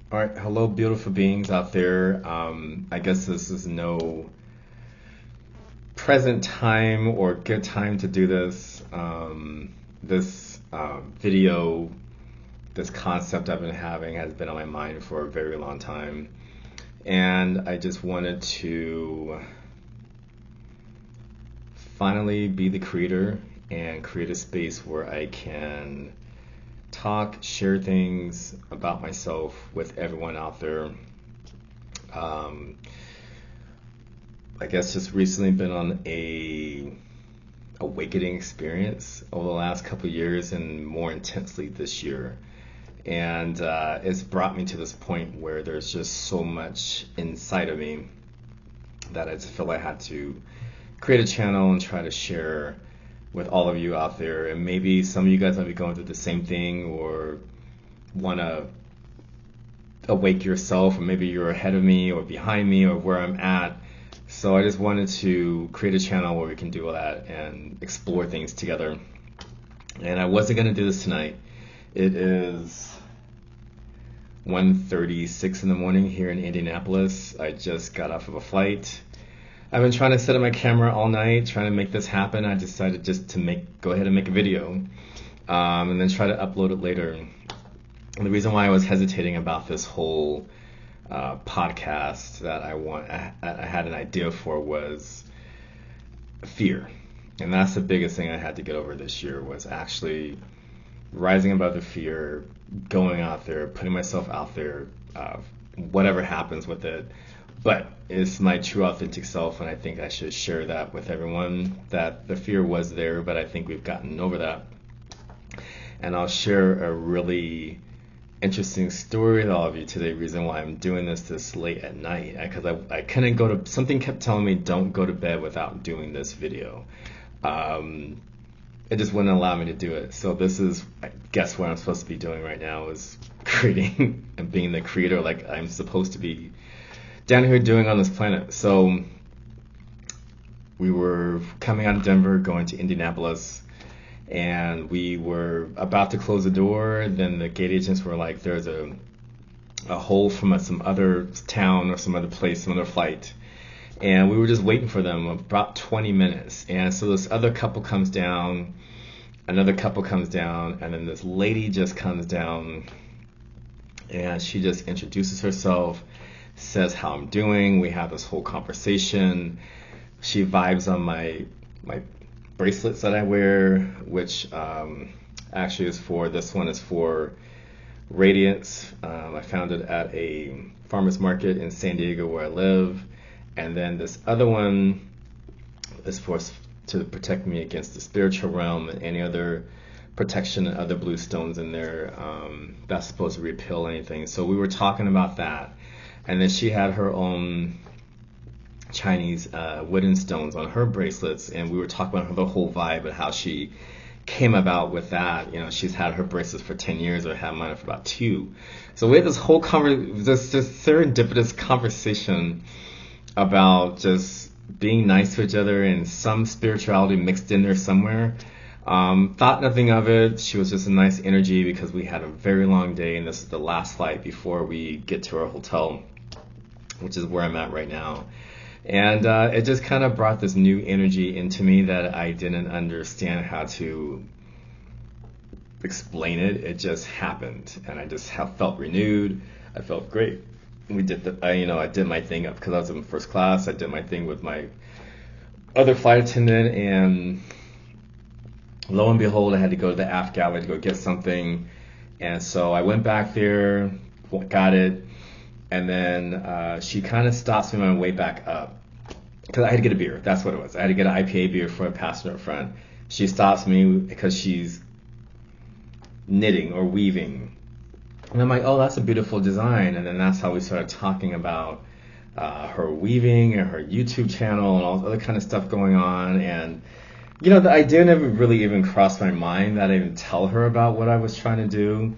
All right, hello, beautiful beings out there. I guess this is no present time or good time to do this. This video, this concept I've been having has been on my mind for a very long time. And I just wanted to finally be the creator and create a space where I can talk, share things about myself with everyone out there. Um, I guess just recently been on a awakening experience over the last couple of years and more intensely this year. And it's brought me to this point where there's just so much inside of me that I just feel I had to create a channel and try to share with all of you out there. And maybe some of you guys might be going through the same thing or want to awake yourself, or maybe you're ahead of me or behind me or where I'm at. So I just wanted to create a channel where we can do all that and explore things together. And I wasn't going to do this tonight. It is 1:36 in the morning here in Indianapolis. I just got off of a flight. I've been trying to set up my camera all night, trying to make this happen. I decided just to go ahead and make a video, and then try to upload it later. And the reason why I was hesitating about this whole podcast that I had an idea for was fear. And that's the biggest thing I had to get over this year, was actually rising above the fear, going out there, putting myself out there, whatever happens with it. But it's my true authentic self, and I think I should share that with everyone, that the fear was there, but I think we've gotten over that. And I'll share a really interesting story with all of you today, reason why I'm doing this late at night, because I couldn't go to, something kept telling me don't go to bed without doing this video. It just wouldn't allow me to do it. So this is, I guess, what I'm supposed to be doing right now, is creating and being the creator like I'm supposed to be down here doing on this planet. So we were coming out of Denver, going to Indianapolis, and we were about to close the door. Then the gate agents were like, there's a hole from some other town or some other place, some other flight. And we were just waiting for them about 20 minutes. And so this other couple comes down, another couple comes down, and then this lady just comes down, and she just introduces herself, says how I'm doing. We have this whole conversation. She vibes on my bracelets that I wear, which actually this one is for Radiance. I found it at a farmer's market in San Diego where I live. And then this other one is to protect me against the spiritual realm and any other protection and other blue stones in there that's supposed to repel anything. So we were talking about that. And then she had her own Chinese wooden stones on her bracelets, and we were talking about the whole vibe and how she came about with that. You know, she's had her bracelets for 10 years, or had mine for about 2. So we had this whole this serendipitous conversation about just being nice to each other and some spirituality mixed in there somewhere. Thought nothing of it. She was just a nice energy because we had a very long day, and this is the last flight before we get to our hotel, which is where I'm at right now. And it just kind of brought this new energy into me that I didn't understand how to explain it. It just happened, and I just felt renewed. I felt great. We did I did my thing up because I was in first class. I did my thing with my other flight attendant, and lo and behold, I had to go to the aft galley to go get something. And so I went back there, got it, and then she kind of stops me on my way back up, because I had to get a beer. That's what it was. I had to get an IPA beer for a passenger up front. She stops me because she's knitting or weaving. And I'm like, oh, that's a beautiful design. And then that's how we started talking about her weaving and her YouTube channel and all this other kind of stuff going on. And, the idea never really even crossed my mind that I even tell her about what I was trying to do.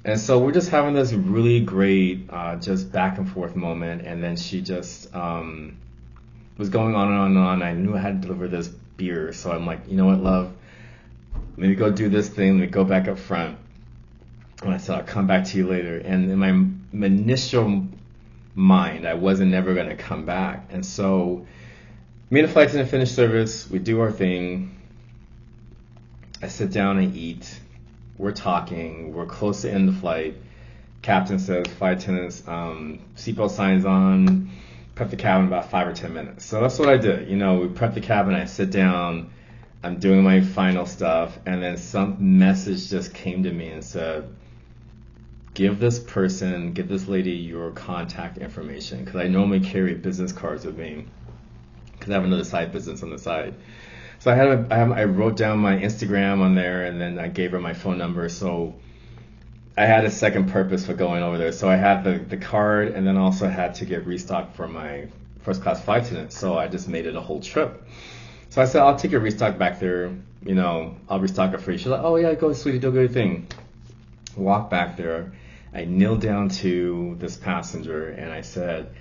And so we're just having this really great just back and forth moment. And then she just was going on and on and on. I knew I had to deliver this beer. So I'm like, you know what, love? Let me go do this thing. Let me go back up front. And I said, I'll come back to you later. And in my initial mind, I wasn't never going to come back. And so me and the flight attendant finish service. We do our thing. I sit down and eat. We're talking. We're close to end the flight. Captain says, flight attendants, seatbelt signs on, prep the cabin about 5 or 10 minutes. So that's what I did. We prep the cabin. I sit down. I'm doing my final stuff. And then some message just came to me and said, give this lady your contact information. Because I normally carry business cards with me. Because I have another side business on the side. So I wrote down my Instagram on there, and then I gave her my phone number. So I had a second purpose for going over there. So I had the card, and then also had to get restock for my first class flight attendant. So I just made it a whole trip. So I said, I'll take a restock back there. I'll restock it for you. She's like, oh yeah, go sweetie, do your thing. Walk back there. I kneel down to this passenger and I said,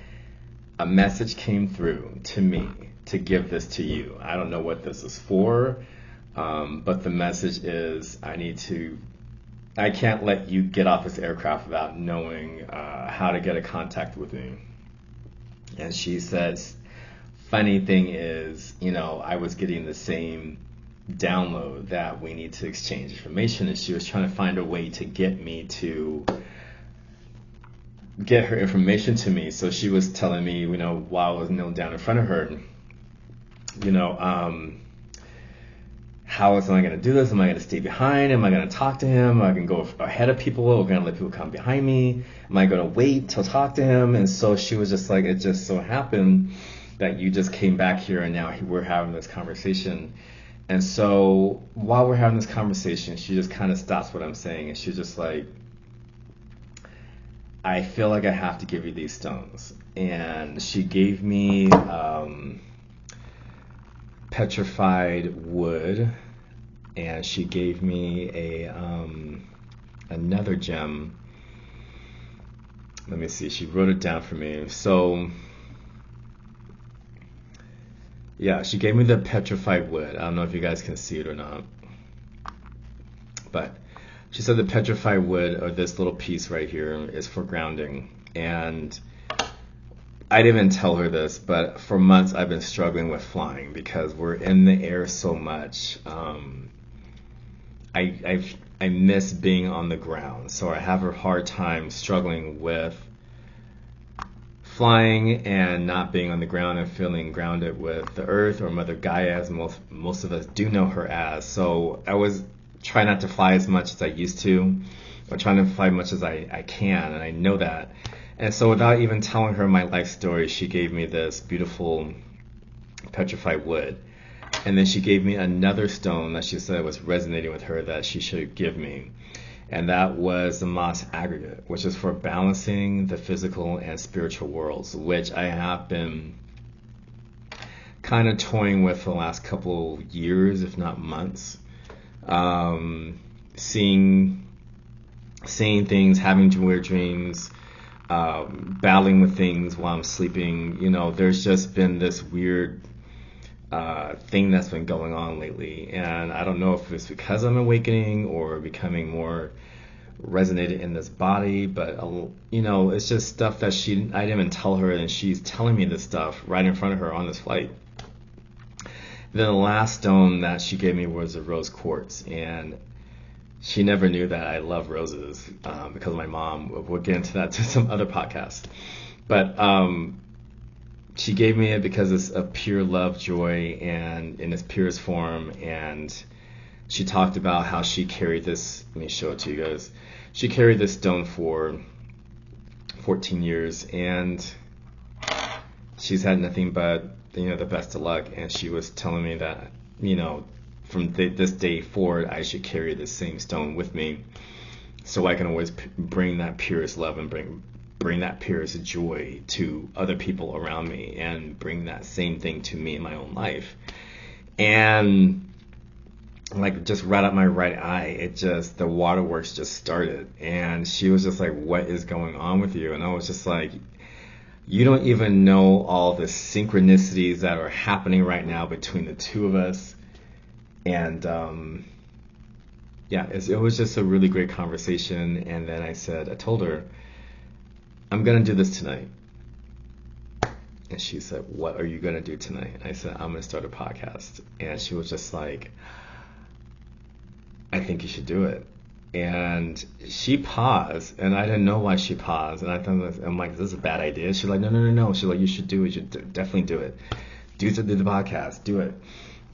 a message came through to me to give this to you. I don't know what this is for, but the message is I can't let you get off this aircraft without knowing how to get a contact with me. And she says, funny thing is, I was getting the same download that we need to exchange information, and she was trying to find a way to get me to get her information to me. So she was telling me, while I was kneeling down in front of her, how am I going to do this? Am I going to stay behind? Am I going to talk to him? Am I going to go ahead of people? Or going to let people come behind me? Am I going to wait to talk to him? And so she was just like, it just so happened that you just came back here and now we're having this conversation. And so while we're having this conversation, she just kind of stops what I'm saying. And she's just like, I feel like I have to give you these stones. And she gave me petrified wood, and she gave me another gem. Let me see, she wrote it down for me. So yeah, she gave me the petrified wood. I don't know if you guys can see it or not, but she said the petrified wood, or this little piece right here, is for grounding. And I didn't even tell her this, but for months I've been struggling with flying because we're in the air so much. I miss being on the ground, so I have a hard time struggling with flying and not being on the ground and feeling grounded with the earth, or Mother Gaia, as most of us do know her as. So I was trying not to fly as much as I used to, or trying to fly as much as I can, and I know that. And so without even telling her my life story, she gave me this beautiful petrified wood. And then she gave me another stone that she said was resonating with her that she should give me. And that was the Moss Aggregate, which is for balancing the physical and spiritual worlds, which I have been kind of toying with for the last couple years, if not months. Seeing things, having weird dreams, battling with things while I'm sleeping. There's just been this weird thing that's been going on lately, and I don't know if it's because I'm awakening or becoming more resonated in this body, but it's just stuff that I didn't even tell her, and she's telling me this stuff right in front of her on this flight. Then the last stone that she gave me was a rose quartz, and she never knew that I love roses because of my mom. We'll get into that to some other podcasts. But she gave me it because it's of pure love, joy, and in its purest form. And she talked about how she carried this. Let me show it to you guys. She carried this stone for 14 years, and she's had nothing but the best of luck. And she was telling me that from this day forward, I should carry the same stone with me, so I can always bring that purest love and bring that purest joy to other people around me, and bring that same thing to me in my own life. And just right out my right eye, the waterworks just started. And she was just like, what is going on with you? And I was just like, you don't even know all the synchronicities that are happening right now between the two of us. And yeah, it was just a really great conversation. And then I told her, I'm gonna do this tonight. And she said, what are you gonna do tonight? And I said, I'm gonna start a podcast. And she was just like, I think you should do it. And she paused, and I didn't know why she paused. And I'm like, this is a bad idea. She's like, no. She's like, you should do it. You should definitely do it. Do the podcast. Do it.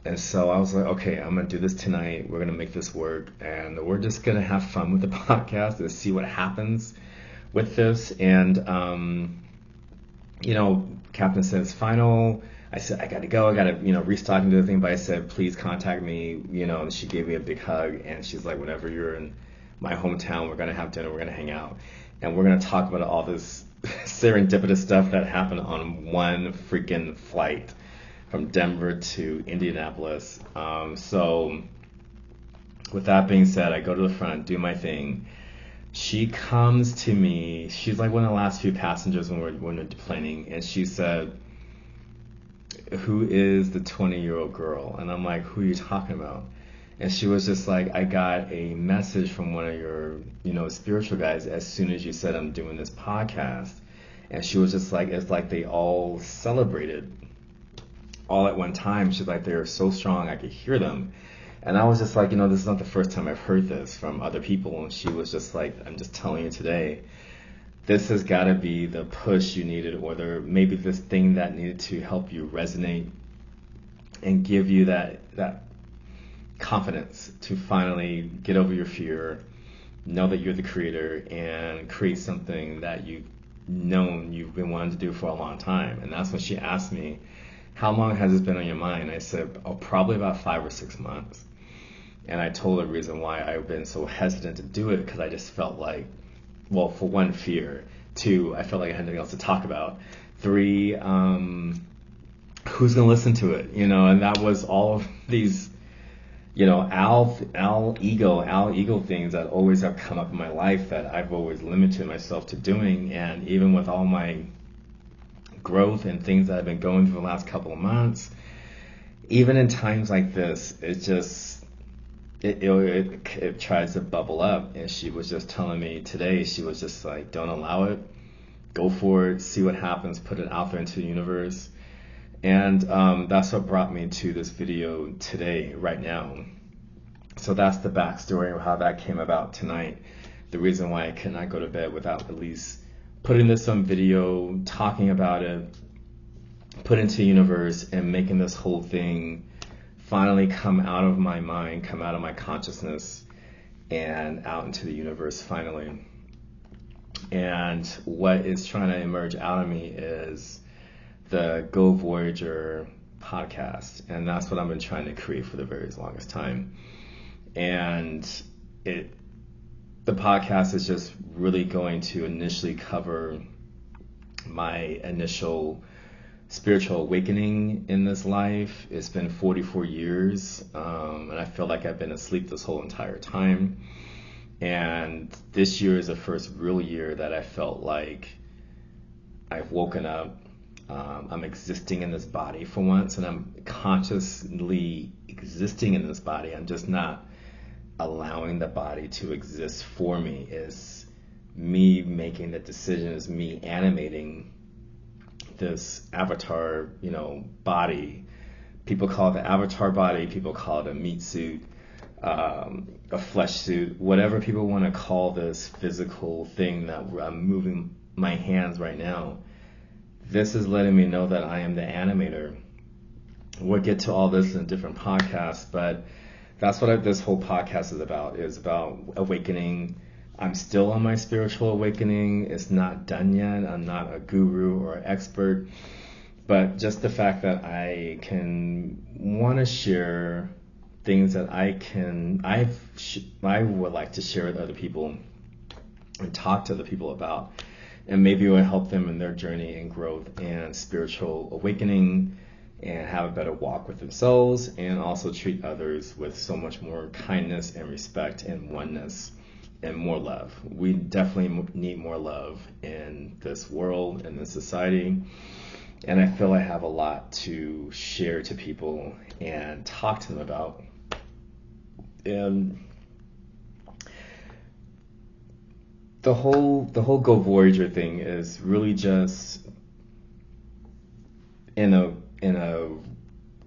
And so I was like, okay, I'm gonna do this tonight. We're gonna make this work, and we're just gonna have fun with the podcast and see what happens with this. And Captain says final. I said, I gotta go. I gotta, restock and do the thing. But I said, please contact me. And she gave me a big hug. And she's like, whenever you're in my hometown, we're gonna have dinner. We're gonna hang out, and we're gonna talk about all this serendipitous stuff that happened on one freaking flight from Denver to Indianapolis. So with that being said, I go to the front, do my thing. She comes to me. She's like one of the last few passengers when we're deplaning, and she said, who is the 20-year-old girl? And I'm like, who are you talking about? And she was just like, I got a message from one of your, spiritual guys as soon as you said I'm doing this podcast. And she was just like, it's like they all celebrated all at one time. She's like, they were so strong, I could hear them. And I was just like, this is not the first time I've heard this from other people. And she was just like, I'm just telling you today, this has got to be the push you needed, or maybe this thing that needed to help you resonate and give you that confidence to finally get over your fear, know that you're the creator, and create something that you've been wanting to do for a long time. And that's when she asked me, how long has this been on your mind? I said, probably about 5 or 6 months. And I told her the reason why I've been so hesitant to do it, because I just felt like, well, for one, fear. 2, I felt like I had nothing else to talk about. 3, who's going to listen to it? And that was all of these, Al ego things that always have come up in my life that I've always limited myself to doing. And even with all my growth and things that I've been going through the last couple of months, even in times like this, it tries to bubble up. And she was just telling me today, she was just like, don't allow it, go for it, see what happens, put it out there into the universe. And that's what brought me to this video today, right now. So that's the backstory of how that came about tonight. The reason why I could not go to bed without at least putting this on video, talking about it, put into the universe, and making this whole thing finally come out of my mind, come out of my consciousness, and out into the universe finally. And what is trying to emerge out of me is the Go Voyager podcast. And that's what I've been trying to create for the very longest time. And the podcast is just really going to initially cover my initial spiritual awakening in this life. It's been 44 years, and I feel like I've been asleep this whole entire time. And this year is the first real year that I felt like I've woken up. I'm existing in this body for once, and I'm consciously existing in this body. I'm just not allowing the body to exist for me. It's me making the decision, it's me animating this avatar, body. People call it the avatar body, people call it a meat suit, a flesh suit, whatever people want to call this physical thing that I'm moving my hands right now. This is letting me know that I am the animator. We'll get to all this in a different podcast, but that's what this whole podcast is about awakening. I'm still on my spiritual awakening. It's not done yet. I'm not a guru or an expert, but just the fact that I want to share things that I would like to share with other people and talk to other people about, and maybe it will help them in their journey and growth and spiritual awakening, and have a better walk with themselves, and also treat others with so much more kindness and respect and oneness and more love. We definitely need more love in this world, in this society, and I feel I have a lot to share to people and talk to them about. And the whole Go Voyager thing is really just in a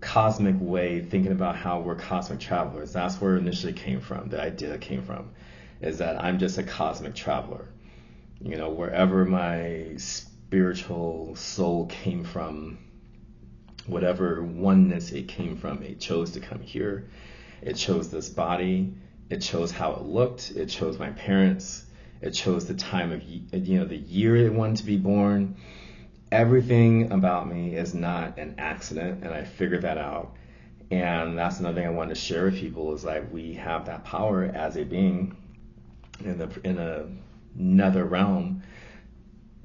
cosmic way, thinking about how we're cosmic travelers. That's where it initially came from. The idea came from, is that I'm just a cosmic traveler. Wherever my spiritual soul came from, whatever oneness it came from, it chose to come here. It chose this body. It chose how it looked. It chose my parents. It chose the time of, the year it wanted to be born. Everything about me is not an accident, and I figured that out. And that's another thing I wanted to share with people, is like, we have that power as a being in another realm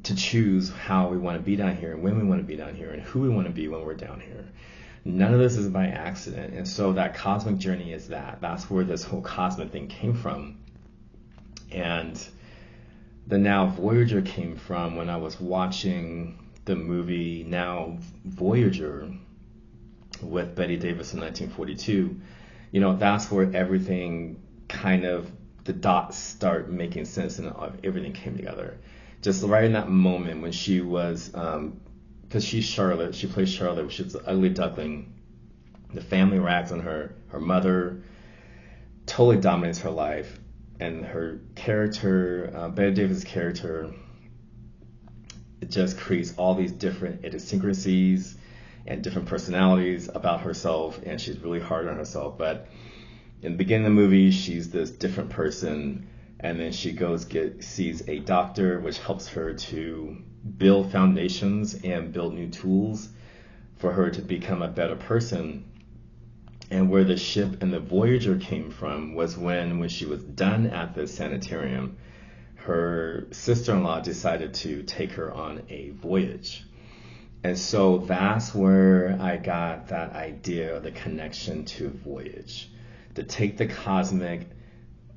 to choose how we want to be down here, and when we want to be down here, and who we want to be when we're down here. None of this is by accident. And so that cosmic journey is that's where this whole cosmic thing came from. And the Now Voyager came from when I was watching the movie Now Voyager with Bette Davis in 1942. That's where everything kind of, the dots start making sense and everything came together. Just right in that moment when she was, because she's Charlotte, she plays Charlotte, which is the ugly duckling. The family rags on her. Her mother totally dominates her life. And her character, Bette Davis' character, it just creates all these different idiosyncrasies and different personalities about herself, and she's really hard on herself. But in the beginning of the movie, she's this different person, and then she sees a doctor, which helps her to build foundations and build new tools for her to become a better person. And where the ship and the Voyager came from was when she was done at the sanitarium, her sister-in-law decided to take her on a voyage. And so that's where I got that idea, the connection to voyage. To take the cosmic,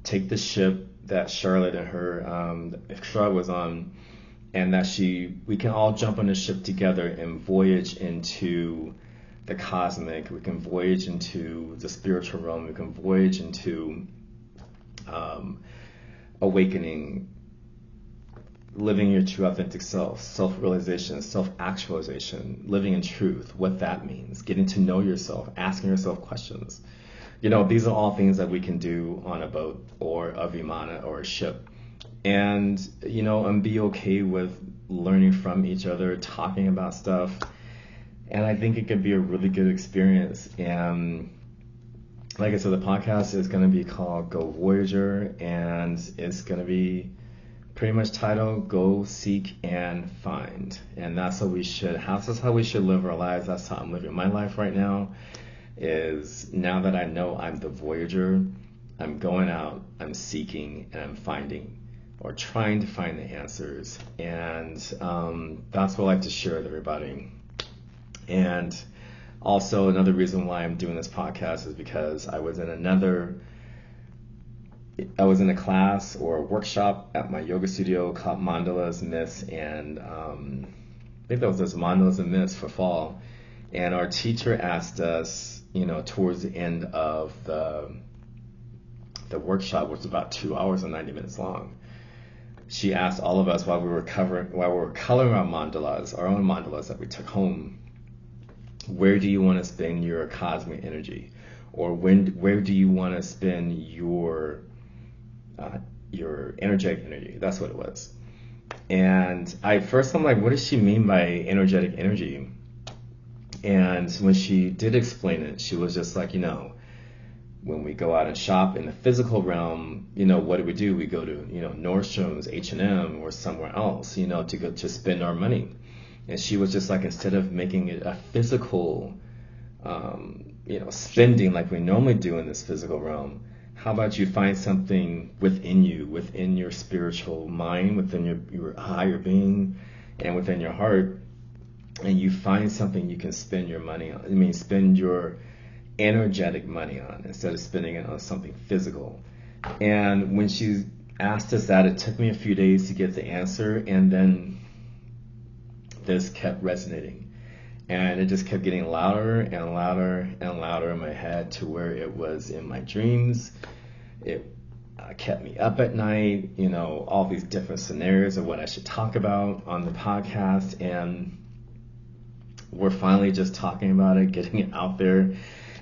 take the ship that Charlotte and Charlotte was on, and that we can all jump on the ship together and voyage into the cosmic. We can voyage into the spiritual realm. We can voyage into awakening, living your true authentic self, self-realization, self-actualization, living in truth, what that means, getting to know yourself, asking yourself questions. These are all things that we can do on a boat or a Vimana or a ship. And, and be okay with learning from each other, talking about stuff. And I think it could be a really good experience. And like I said, the podcast is going to be called Go Voyager, and it's going to be pretty much titled Go, Seek, and Find. And that's how we should live our lives. That's how I'm living my life right now, is now that I know I'm the Voyager, I'm going out, I'm seeking, and I'm finding, or trying to find the answers. And that's what I like to share with everybody. And also another reason why I'm doing this podcast is because I was in a class or a workshop at my yoga studio called Mandalas, Myths, and I think that was just Mandalas and Myths for fall. And our teacher asked us, towards the end of the workshop, which was about 2 hours and 90 minutes long, she asked all of us while we were coloring our mandalas, our own mandalas that we took home, where do you want to spend your cosmic energy? Or where do you want to spend your energetic energy? That's what it was. And I'm like, what does she mean by energetic energy? And when she did explain it, she was just like, when we go out and shop in the physical realm, what do? We go to, Nordstrom's, H&M, or somewhere else, to spend our money. And she was just like, instead of making it a physical, spending like we normally do in this physical realm, how about you find something within you, within your spiritual mind, within your higher being, and within your heart, and you find something you can spend your money on. Spend your energetic money on, instead of spending it on something physical. And when she asked us that, it took me a few days to get the answer, and then this kept resonating. And it just kept getting louder and louder and louder in my head, to where it was in my dreams. It kept me up at night, all these different scenarios of what I should talk about on the podcast. And we're finally just talking about it, getting it out there.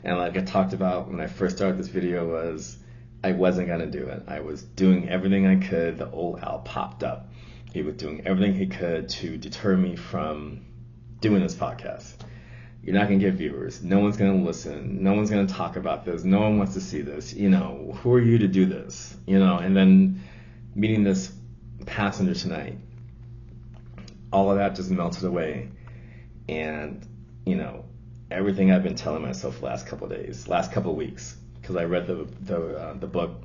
And like I talked about when I first started this video, was I wasn't going to do it. I was doing everything I could. The old Al popped up. He was doing everything he could to deter me from doing this podcast. You're not going to get viewers. No one's going to listen. No one's going to talk about this. No one wants to see this. Who are you to do this? And then meeting this passenger tonight, all of that just melted away. And, everything I've been telling myself the last couple of days, last couple of weeks, because I read the book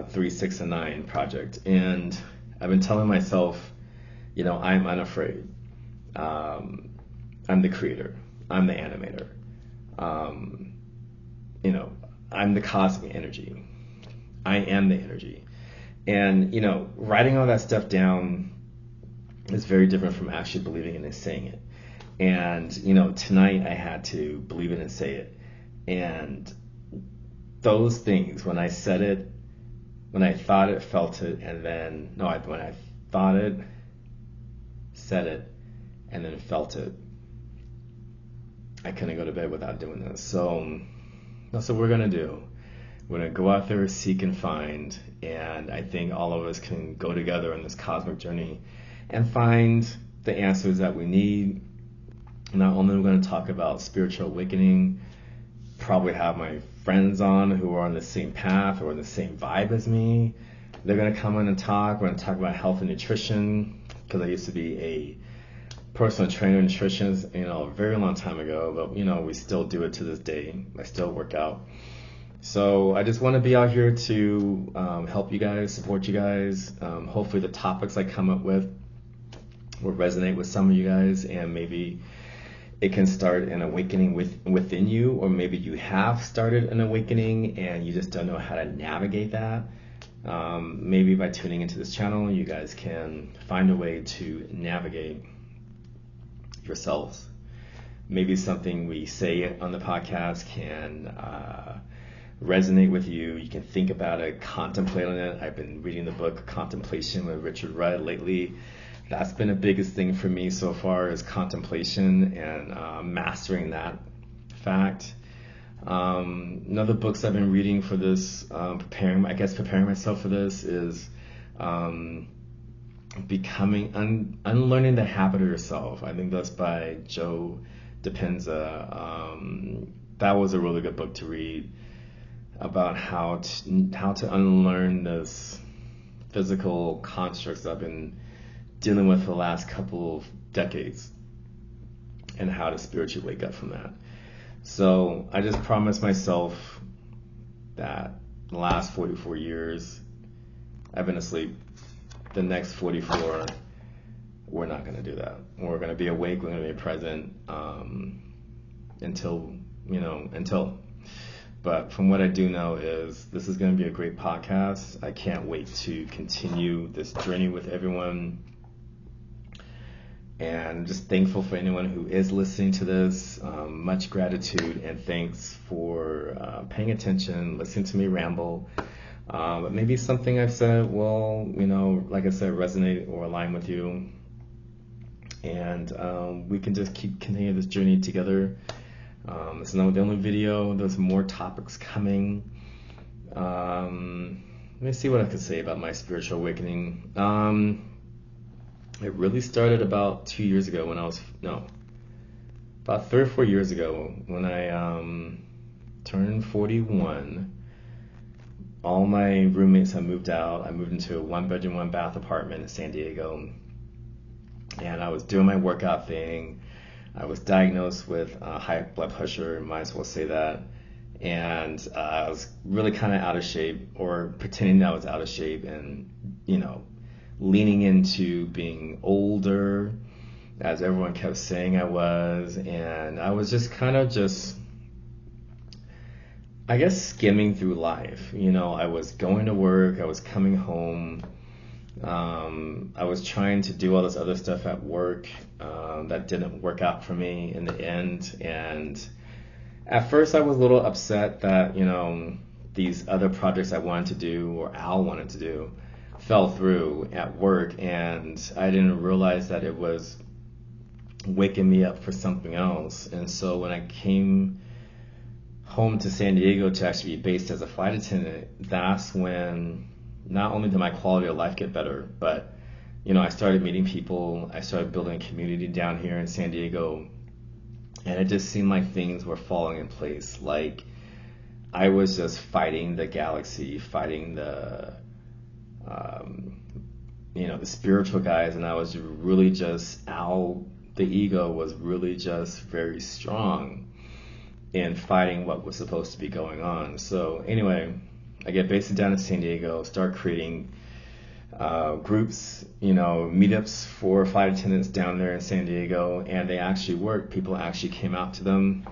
3, 6, and 9 Project, and I've been telling myself, I'm unafraid. I'm the creator. I'm the animator. I'm the cosmic energy. I am the energy. And, writing all that stuff down is very different from actually believing it and saying it. And, tonight I had to believe it and say it. And those things, when I said it, when I thought it, felt it, and then, when I thought it, said it, and then felt it, I couldn't go to bed without doing this. So that's what we're going to do. We're going to go out there, seek and find, and I think all of us can go together on this cosmic journey and find the answers that we need. Not only are we going to talk about spiritual awakening, probably have my friends on who are on the same path or on the same vibe as me. They're going to come in and talk. We're going to talk about health and nutrition, because I used to be a personal trainer and nutritionist, a very long time ago, but, we still do it to this day. I still work out. So I just want to be out here to help you guys, support you guys. Hopefully the topics I come up with will resonate with some of you guys, and maybe it can start an awakening within you, or maybe you have started an awakening and you just don't know how to navigate that. Maybe by tuning into this channel, you guys can find a way to navigate yourselves. Maybe something we say on the podcast can resonate with you. You can think about it, contemplate on it. I've been reading the book Contemplation with Richard Rudd lately. That's been the biggest thing for me so far, is contemplation and mastering that fact. Another books I've been reading for this, preparing myself for this, is Unlearning the Habit of Yourself. I think that's by Joe Dispenza. That was a really good book to read, about how to unlearn this physical constructs I've been dealing with for the last couple of decades, and how to spiritually wake up from that. So I just promised myself that the last 44 years I've been asleep. The next 44, we're not going to do that. We're going to be awake. We're going to be present until. But from what I do know is this is going to be a great podcast. I can't wait to continue this journey with everyone. And just thankful for anyone who is listening to this. Much gratitude and thanks for paying attention, listening to me ramble. But maybe something I've said will, like I said, resonate or align with you. And we can just continue this journey together. This is not the only video. There's more topics coming. Let me see what I can say about my spiritual awakening. It really started about 2 years ago about 3 or 4 years ago when I turned 41. All my roommates had moved out. I moved into a 1-bedroom, 1-bath apartment in San Diego. And I was doing my workout thing. I was diagnosed with high blood pressure, might as well say that. And I was really kind of out of shape, or pretending that I was out of shape, and, leaning into being older, as everyone kept saying I was. And I was just kind of I guess, skimming through life. I was going to work, I was coming home, I was trying to do all this other stuff at work that didn't work out for me in the end. And at first I was a little upset that, these other projects I wanted to do, or Al wanted to do, fell through at work, and I didn't realize that it was waking me up for something else. And so when I came home to San Diego to actually be based as a flight attendant, that's when not only did my quality of life get better, but I started meeting people. I started building a community down here in San Diego, and it just seemed like things were falling in place. Like I was just fighting the galaxy, fighting the the spiritual guys, and I was really just the ego was really just very strong in fighting what was supposed to be going on. So anyway, I get based down in San Diego, start creating groups, meetups for flight attendants down there in San Diego, and they actually worked. People actually came out to them,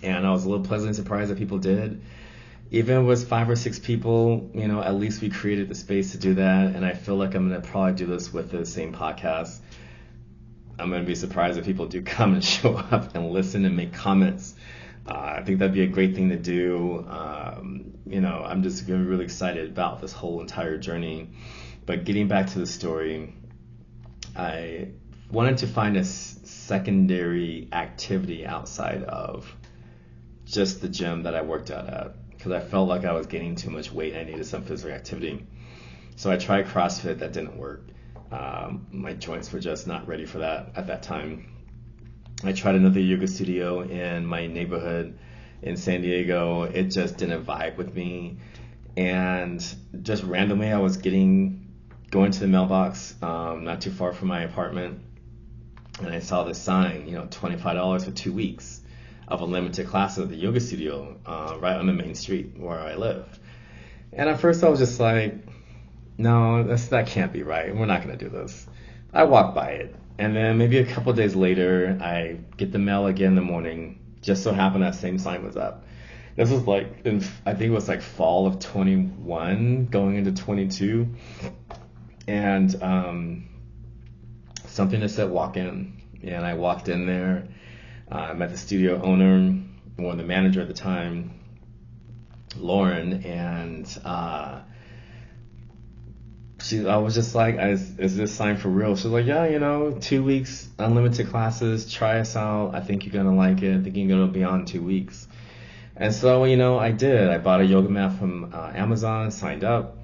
and I was a little pleasantly surprised that people did. Even if it was 5 or 6 people, at least we created the space to do that, and I feel like I'm going to probably do this with the same podcast. I'm going to be surprised if people do come and show up and listen and make comments. I think that'd be a great thing to do. I'm just really excited about this whole entire journey. But getting back to the story, I wanted to find a secondary activity outside of just the gym that I worked out at, because I felt like I was gaining too much weight. I needed some physical activity. So I tried CrossFit. That didn't work. My joints were just not ready for that at that time. I tried another yoga studio in my neighborhood in San Diego. It just didn't vibe with me. And just randomly, I was going to the mailbox not too far from my apartment, and I saw this sign, $25 for 2 weeks of unlimited classes at the yoga studio right on the main street where I live. And at first I was just like, no, that can't be right. We're not going to do this. I walked by it. And then maybe a couple of days later, I get the mail again in the morning. Just so happened that same sign was up. This was I think it was like fall of 21 going into 22. And something that said walk in. And I walked in there. I met the studio owner, or the manager at the time, Lauren, and I was just like, is this sign for real? She's like, yeah, 2 weeks, unlimited classes, try us out. I think you're going to like it. I think you're going to be on 2 weeks. And so, I did. I bought a yoga mat from Amazon, signed up,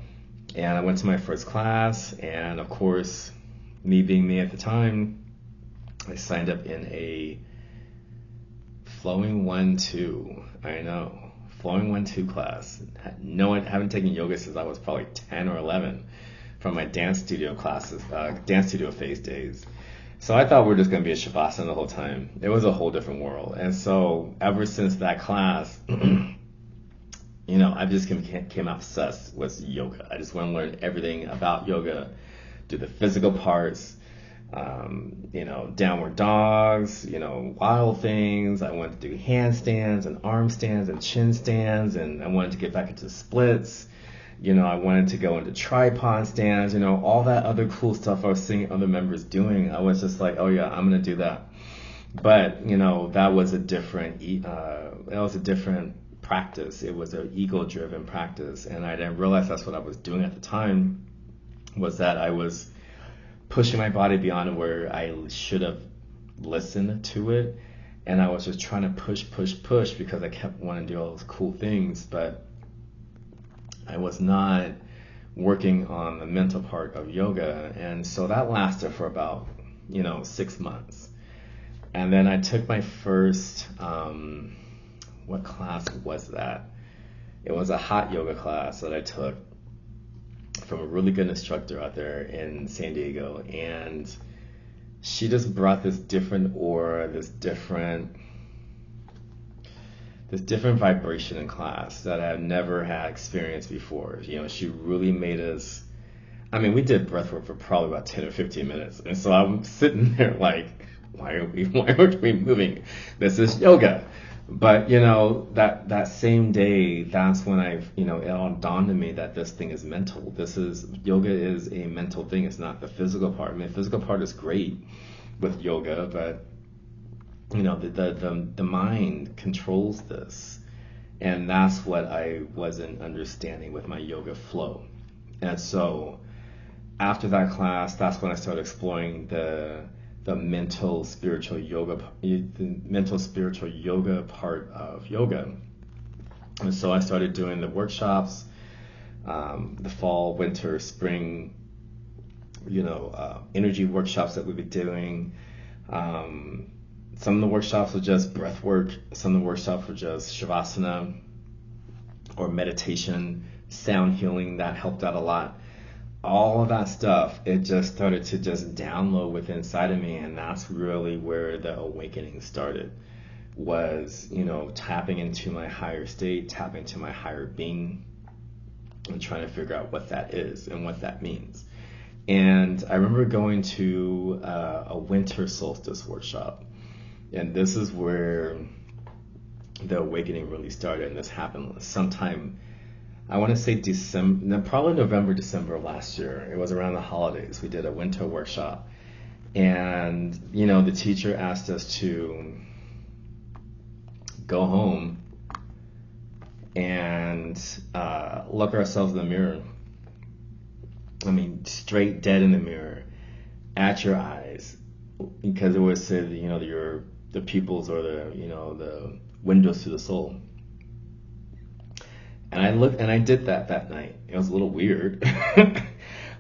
and I went to my first class. And of course, me being me at the time, I signed up in a Flowing 1-2. I know, Flowing 1-2 class. Haven't taken yoga since I was probably 10 or 11. From my dance studio classes, dance studio phase days. So I thought we were just going to be a Shavasana the whole time. It was a whole different world. And so ever since that class, I just became obsessed with yoga. I just want to learn everything about yoga, do the physical parts, downward dogs, wild things. I wanted to do handstands and arm stands and chin stands, and I wanted to get back into splits. I wanted to go into tripod stands, all that other cool stuff I was seeing other members doing. I was just like, oh yeah, I'm going to do that. But, that was a different practice. It was an ego-driven practice. And I didn't realize that's what I was doing at the time, was that I was pushing my body beyond where I should have listened to it. And I was just trying to push because I kept wanting to do all those cool things. But I was not working on the mental part of yoga. And so that lasted for about, 6 months. And then I took my first, what class was that? It was a hot yoga class that I took from a really good instructor out there in San Diego. And she just brought this different aura, this different vibration in class that I've never had experienced before. She really made us, we did breath work for probably about 10 or 15 minutes. And so I'm sitting there like, why aren't we moving? This is yoga. But, that same day, that's when it all dawned on me that this thing is mental. Yoga is a mental thing. It's not the physical part. The physical part is great with yoga, but the mind controls this. And that's what I wasn't understanding with my yoga flow. And so after that class, that's when I started exploring the mental spiritual yoga part of yoga. And so I started doing the workshops, the fall, winter, spring, energy workshops that we'd be doing. Some of the workshops were just breath work. Some of the workshops were just shavasana or meditation, sound healing. That helped out a lot. All of that stuff, it just started to just download within inside of me, and that's really where the awakening started. Was tapping into my higher state, tapping into my higher being, and trying to figure out what that is and what that means. And I remember going to a winter solstice workshop. And this is where the awakening really started. And this happened sometime, I want to say December, probably November, December of last year. It was around the holidays. We did a winter workshop. And, the teacher asked us to go home and look ourselves in the mirror. I mean, straight dead in the mirror at your eyes. Because it was said, the pupils or the windows to the soul. And I looked and I did that night. It was a little weird,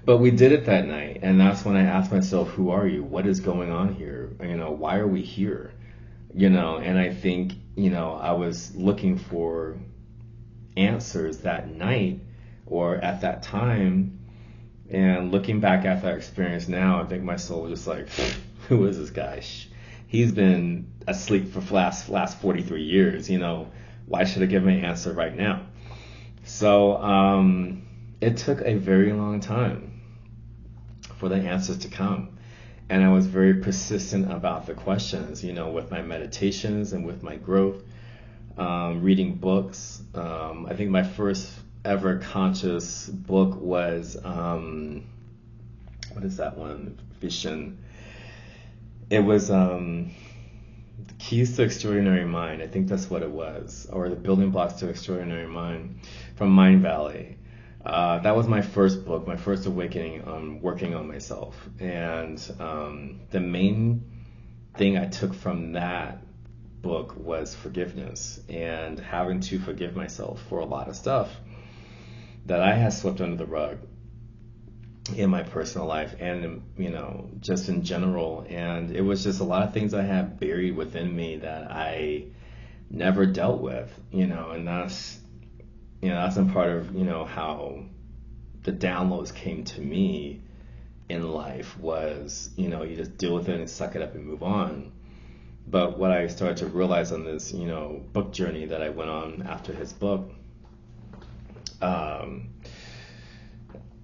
but we did it that night. And that's when I asked myself, who are you? What is going on here? Why are we here? And I think, I was looking for answers that night or at that time. And looking back at that experience now, I think my soul was just like, who is this guy? He's been asleep for last 43 years. Why should I give him an answer right now? So it took a very long time for the answers to come. And I was very persistent about the questions, with my meditations and with my growth, reading books. I think my first ever conscious book was, what is that one? Vishen. It was The Keys to Extraordinary Mind. I think that's what it was. Or The Building Blocks to Extraordinary Mind from Mind Valley. That was my first book, my first awakening on working on myself. And the main thing I took from that book was forgiveness and having to forgive myself for a lot of stuff that I had swept under the rug in my personal life and, just in general. And it was just a lot of things I had buried within me that I never dealt with, and that's in part of, how the downloads came to me in life was, you just deal with it and suck it up and move on. But what I started to realize on this, book journey that I went on after his book,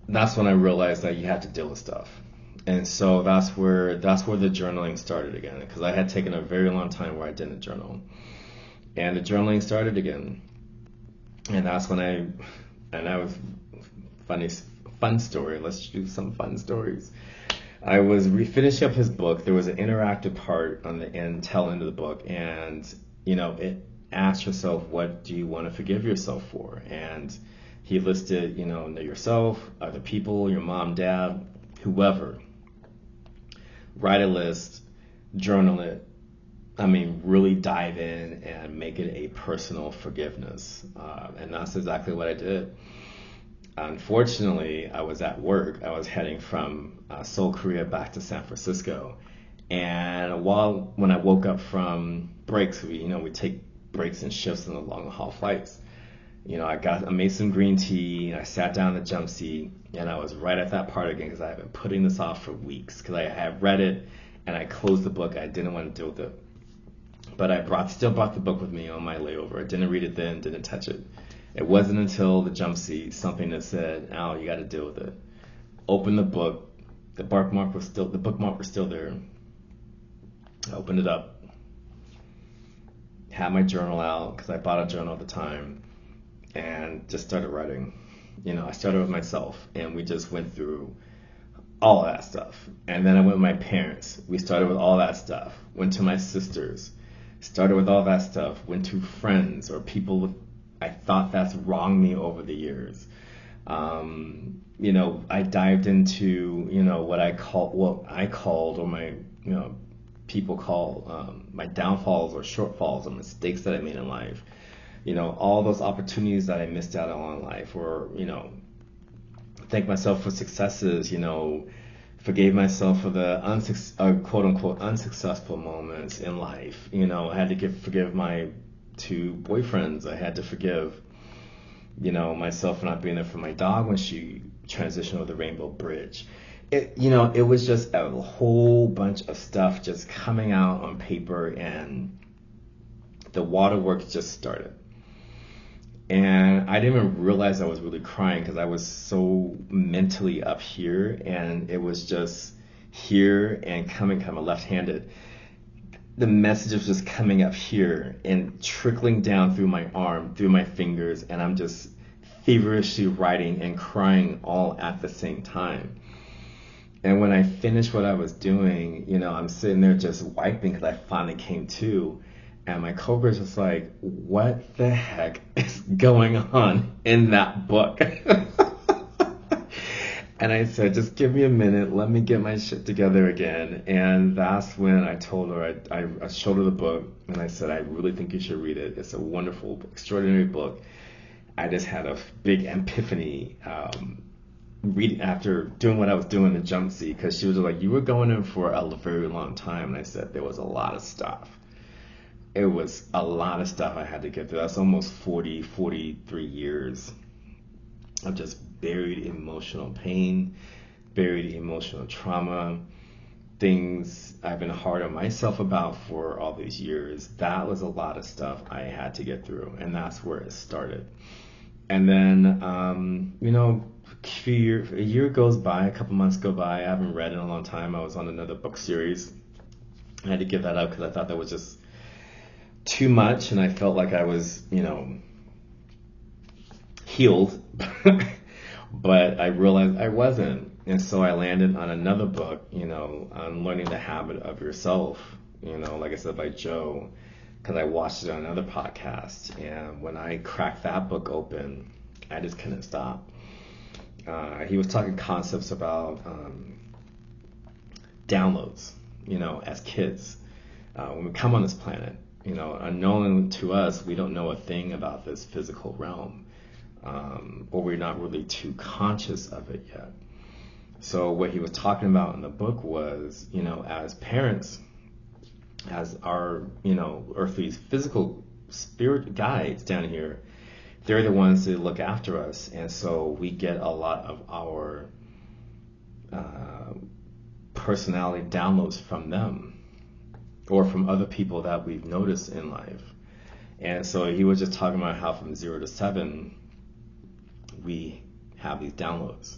that's when I realized that you had to deal with stuff. And so that's where the journaling started again, because I had taken a very long time where I didn't journal. And the journaling started again. And that's when I was fun story. Let's do some fun stories. I was finishing up his book. There was an interactive part on the tail end of the book, and it asked yourself, what do you want to forgive yourself for? And he listed, know yourself, other people, your mom, dad, whoever. Write a list, journal it. Really dive in and make it a personal forgiveness. And that's exactly what I did. Unfortunately, I was at work. I was heading from Seoul, Korea back to San Francisco. And when I woke up from breaks, we take breaks and shifts in the long haul flights. I made some green tea, and I sat down in the jump seat, and I was right at that part again because I had been putting this off for weeks because I had read it and I closed the book. I didn't want to deal with it. But I still brought the book with me on my layover. I didn't read it then, didn't touch it. It wasn't until the jump seat, something that said, Al, you got to deal with it. Opened the book. The bookmark was still there. I opened it up. Had my journal out because I bought a journal at the time. And just started writing. I started with myself, and we just went through all of that stuff. And then I went with my parents. We started with all that stuff. Went to my sisters. Started with all that stuff. Went to friends or people I thought that's wronged me over the years. I dived into, what I called, or my, people call, my downfalls or shortfalls or mistakes that I made in life. All those opportunities that I missed out on in life, or, thank myself for successes, forgave myself for the quote unquote unsuccessful moments in life. I had to forgive my 2 boyfriends. I had to forgive, myself for not being there for my dog when she transitioned over the Rainbow Bridge. It was just a whole bunch of stuff just coming out on paper, and the waterworks just started. And I didn't even realize I was really crying because I was so mentally up here, and it was just here and coming kind of left-handed. The message was just coming up here and trickling down through my arm, through my fingers, and I'm just feverishly writing and crying all at the same time. And when I finished what I was doing, I'm sitting there just wiping because I finally came to. And my coworker's just like, what the heck is going on in that book? And I said, just give me a minute. Let me get my shit together again. And that's when I told her, I showed her the book, and I said, I really think you should read it. It's a wonderful, extraordinary book. I just had a big epiphany reading after doing what I was doing in the jump seat, because she was like, you were going in for a very long time. And I said, there was a lot of stuff. It was a lot of stuff I had to get through. That's almost 43 years of just buried emotional pain, buried emotional trauma, things I've been hard on myself about for all these years. That was a lot of stuff I had to get through, and that's where it started. And then, a year goes by, a couple months go by. I haven't read in a long time. I was on another book series. I had to give that up because I thought that was just too much, and I felt like I was, healed, but I realized I wasn't. And so I landed on another book, on learning the habit of yourself, like I said, by Joe, because I watched it on another podcast. And when I cracked that book open, I just couldn't stop. He was talking concepts about downloads, as kids, when we come on this planet. Unknown to us, we don't know a thing about this physical realm, or we're not really too conscious of it yet. So what he was talking about in the book was, as parents, as our, earthly physical spirit guides down here, they're the ones that look after us. And so we get a lot of our personality downloads from them, or from other people that we've noticed in life. And so he was just talking about how from 0 to 7, we have these downloads.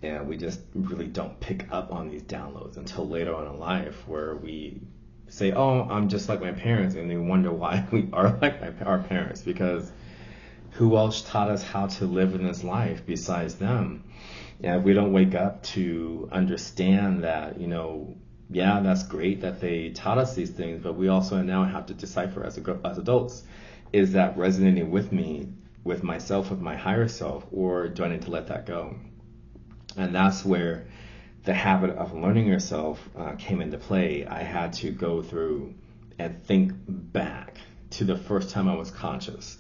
And we just really don't pick up on these downloads until later on in life, where we say, oh, I'm just like my parents, and they wonder why we are like our parents, because who else taught us how to live in this life besides them? And we don't wake up to understand that, yeah, that's great that they taught us these things, but we also now have to decipher as adults, is that resonating with me, with myself, with my higher self, or do I need to let that go? And that's where the habit of learning yourself came into play. I had to go through and think back to the first time I was conscious.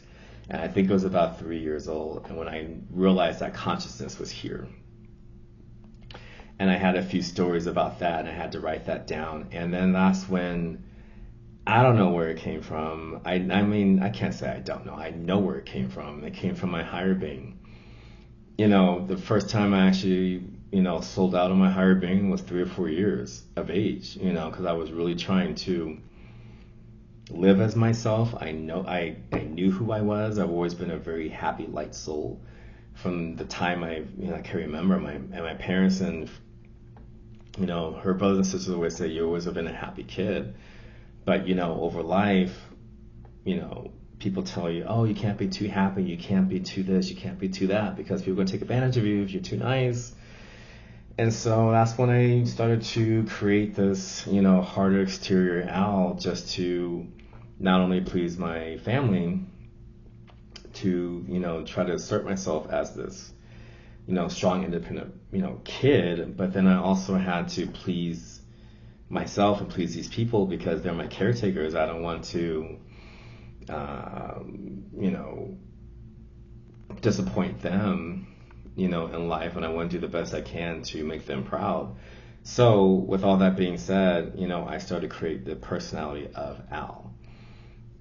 And I think it was about 3 years old, and when I realized that consciousness was here. And I had a few stories about that, and I had to write that down. And then that's when, I don't know where it came from. I mean, I can't say I don't know. I know where it came from. It came from my higher being. The first time I actually, sold out on my higher being was 3 or 4 years of age, because I was really trying to live as myself. I knew who I was. I've always been a very happy, light soul. From the time I can remember, my parents and her brothers and sisters always say, you always have been a happy kid. But, over life, people tell you, oh, you can't be too happy, you can't be too this, you can't be too that, because people are going to take advantage of you if you're too nice. And so that's when I started to create this, harder exterior Al, just to not only please my family, to, try to assert myself as this, strong, independent, kid. But then I also had to please myself and please these people because they're my caretakers. I don't want to, disappoint them, in life, and I want to do the best I can to make them proud. So with all that being said, I started to create the personality of Al.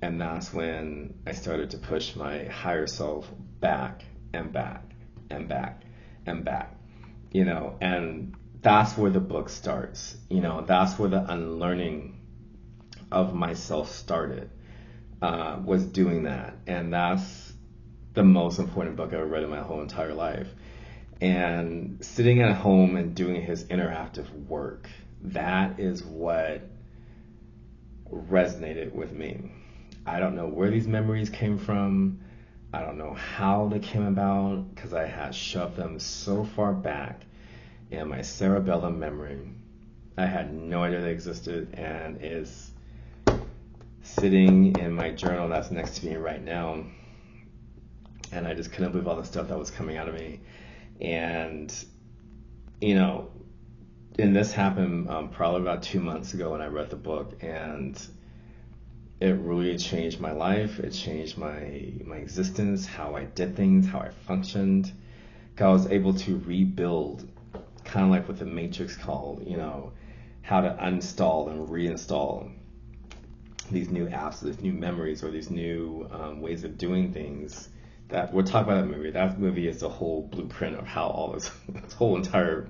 And that's when I started to push my higher self back and back and back and back, and that's where the book starts. That's where the unlearning of myself started, was doing that. And that's the most important book I've ever read in my whole entire life. And sitting at home and doing his interactive work, that is what resonated with me. I don't know where these memories came from. I don't know how they came about because I had shoved them so far back in my cerebellum memory. I had no idea they existed, and is sitting in my journal that's next to me right now. And I just couldn't believe all the stuff that was coming out of me. And, and this happened probably about 2 months ago when I read the book, and it really changed my life. It changed my existence, how I did things, how I functioned. I was able to rebuild, kind of like what the Matrix called, how to uninstall and reinstall these new apps, these new memories, or these new ways of doing things. That we'll talk about that movie. That movie is the whole blueprint of how all this whole entire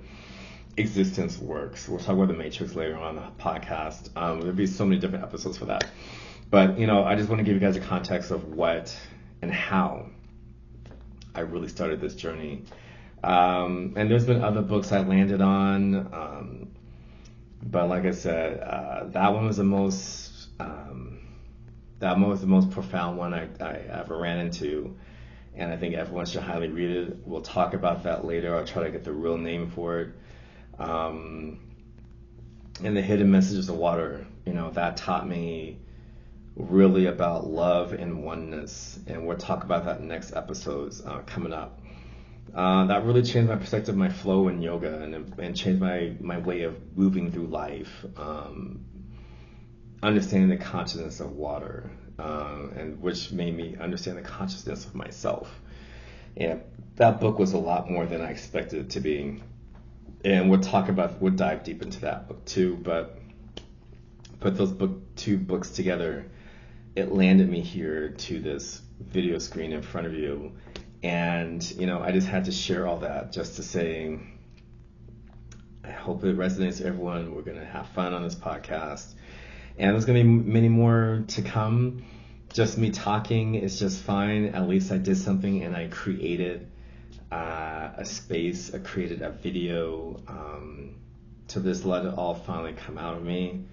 existence works. We'll talk about the Matrix later on the podcast. There'll be so many different episodes for that. But, I just want to give you guys a context of what and how I really started this journey. And there's been other books I landed on. But like I said, that one was the most profound one I ever ran into. And I think everyone should highly read it. We'll talk about that later. I'll try to get the real name for it. And The Hidden Messages of Water, that taught me really about love and oneness, and we'll talk about that in next episodes coming up. That really changed my perspective, my flow in yoga, and changed my way of moving through life, understanding the consciousness of water, and which made me understand the consciousness of myself. And that book was a lot more than I expected it to be, and we'll dive deep into that book too. But put those two books together, it landed me here to this video screen in front of you. And, I just had to share all that just to say, I hope it resonates with everyone. We're going to have fun on this podcast. And there's going to be many more to come. Just me talking is just fine. At least I did something, and I created a space. I created a video to just let it all finally come out of me.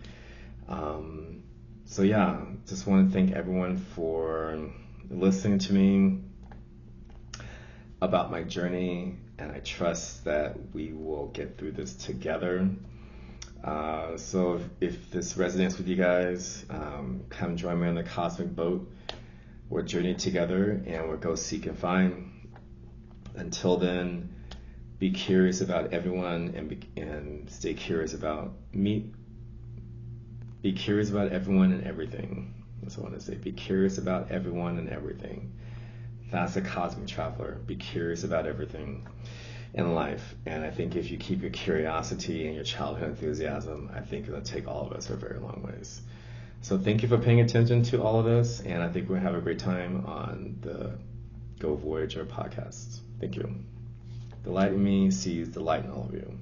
So yeah, just want to thank everyone for listening to me about my journey, and I trust that we will get through this together. So if this resonates with you guys, come join me on the cosmic boat. We're journeying together, and we'll go seek and find. Until then, be curious about everyone, and stay curious about me. Be curious about everyone and everything. That's what I want to say. Be curious about everyone and everything. That's a cosmic traveler. Be curious about everything in life. And I think if you keep your curiosity and your childhood enthusiasm, I think it'll take all of us a very long ways. So thank you for paying attention to all of this. And I think we'll have a great time on the Go Voyager podcast. Thank you. The light in me sees the light in all of you.